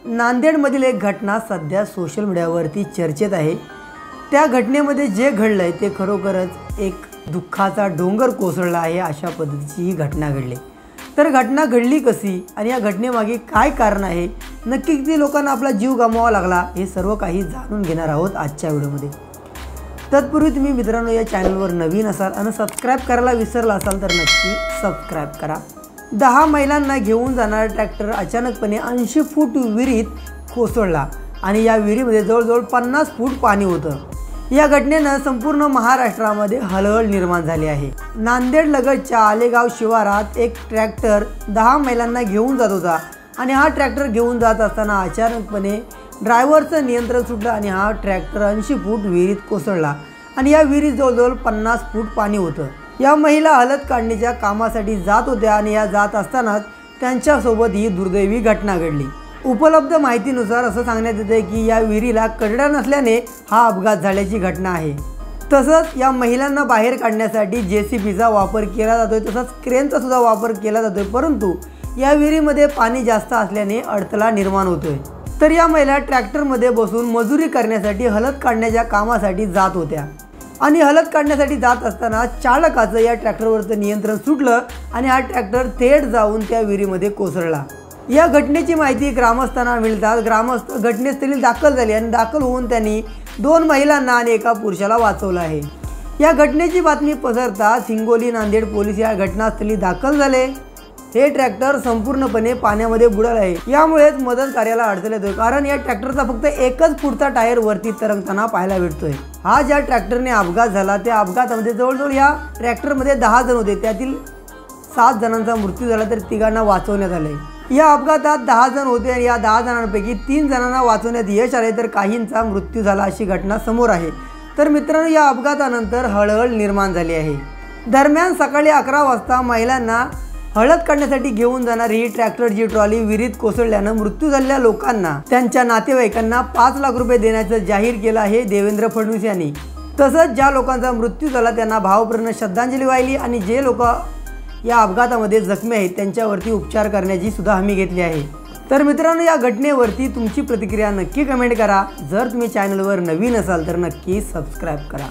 नांदेडमधील एक घटना सध्या सोशल मीडियावरती चर्चेत आहे। त्या घटनेमध्ये जे घडलंय ते खरोखरच एक दुःखाचा डोंगर कोसळला आहे अशा पद्धतीची ही घटना घडली। तर घटना घडली कशी आणि या घटनेमागे काय कारण आहे, नक्की किती लोकांना आपला जीव गमवावा लागला, हे सर्व काही जाणून घेणार आहोत आजच्या व्हिडिओमध्ये। तत्पूर्वी तुम्ही मित्रांनो या चॅनलवर नवीन असाल आणि सबस्क्राइब करायला विसरला असाल तर नक्की सबस्क्राइब करा। 10 महिलांना घेऊन जाणारा ट्रॅक्टर अचानकपणे 80 फूट विहिरीत कोसळला आणि या विहिरीमध्ये जवळजवळ 50 फूट पाणी होतं। या घटनेनं संपूर्ण महाराष्ट्रामध्ये हळहळ निर्माण झाली आहे। नांदेड लगतच्या आलेगाव शिवारात एक ट्रॅक्टर 10 महिलांना घेऊन जात होता आणि हा ट्रॅक्टर घेऊन जात असताना अचानकपणे ड्रायव्हरचं नियंत्रण सुटलं आणि हा ट्रॅक्टर 80 फूट विहिरीत कोसळला आणि या विहिरीत जवळजवळ 50 फूट पाणी होतं। या महिला हलत काढण्याच्या कामासाठी जात होत्या आणि या जात असतानाच त्यांच्यासोबत ही दुर्दैवी घटना घडली। उपलब्ध माहितीनुसार असं सांगण्यात येते की या विहिरीला कड्या नसल्याने हा अपघात झाल्याची घटना आहे। तसंच या महिलांना बाहेर काढण्यासाठी JCBचा वापर केला जातोय, तसंच क्रेनचा सुद्धा वापर केला जातोय, परंतु या विहिरीमध्ये पाणी जास्त असल्याने अडथळा निर्माण होतोय। तर या महिला ट्रॅक्टरमध्ये बसून मजुरी करण्यासाठी हलत काढण्याच्या कामासाठी जात होत्या आणि हलत काढण्यासाठी जात असताना चालकाचं या ट्रॅक्टरवरचं नियंत्रण सुटलं आणि हा ट्रॅक्टर थेट जाऊन त्या विहिरीमध्ये कोसळला। या घटनेची माहिती ग्रामस्थांना मिळताच ग्रामस्थ घटनास्थळी दाखल झाले आणि दाखल होऊन त्यांनी 2 महिलांना आणि एका पुरुषाला वाचवलं आहे। या घटनेची बातमी पसरताच हिंगोली नांदेड पोलीस या घटनास्थळी दाखल झाले। हे ट्रॅक्टर संपूर्णपणे पाण्यामध्ये बुडाले आहे, यामुळेच मदत कार्याला अडचण येतोय, कारण या ट्रॅक्टरचा फक्त एकच पुढचा टायर वरती तरंगताना पाहायला भेटतोय। हा ज्या ट्रॅक्टरने अपघात झाला त्या अपघातामध्ये जवळजवळ या ट्रॅक्टरमध्ये 10 जण होते, त्यातील 7 जणांचा मृत्यू झाला तर 3घांना वाचवण्यात आले। या अपघातात 10 जण होते आणि या 10 जणांपैकी 3 जणांना वाचवण्यात यश आले तर काहींचा मृत्यू झाला अशी घटना समोर आहे। तर मित्रांनो या अपघातानंतर हळहळ निर्माण झाली आहे। दरम्यान सकाळी 11 वाजता महिलांना हळद काढण्यासाठी घेऊन जाणारी ही ट्रॅक्टरची ट्रॉली विहिरीत कोसळल्यानं मृत्यू झालेल्या लोकांना त्यांच्या नातेवाईकांना 5 लाख रुपये देण्याचं जाहीर केलं आहे देवेंद्र फडणवीस यांनी। तसंच ज्या लोकांचा मृत्यू झाला त्यांना भावपूर्ण श्रद्धांजली वाहिली आणि जे लोक या अपघातामध्ये जखमी आहेत त्यांच्यावरती उपचार करण्याची सुद्धा हमी घेतली आहे। तर मित्रांनो या घटनेवरती तुमची प्रतिक्रिया नक्की कमेंट करा। जर तुम्ही चॅनलवर नवीन असाल तर नक्की सबस्क्राइब करा।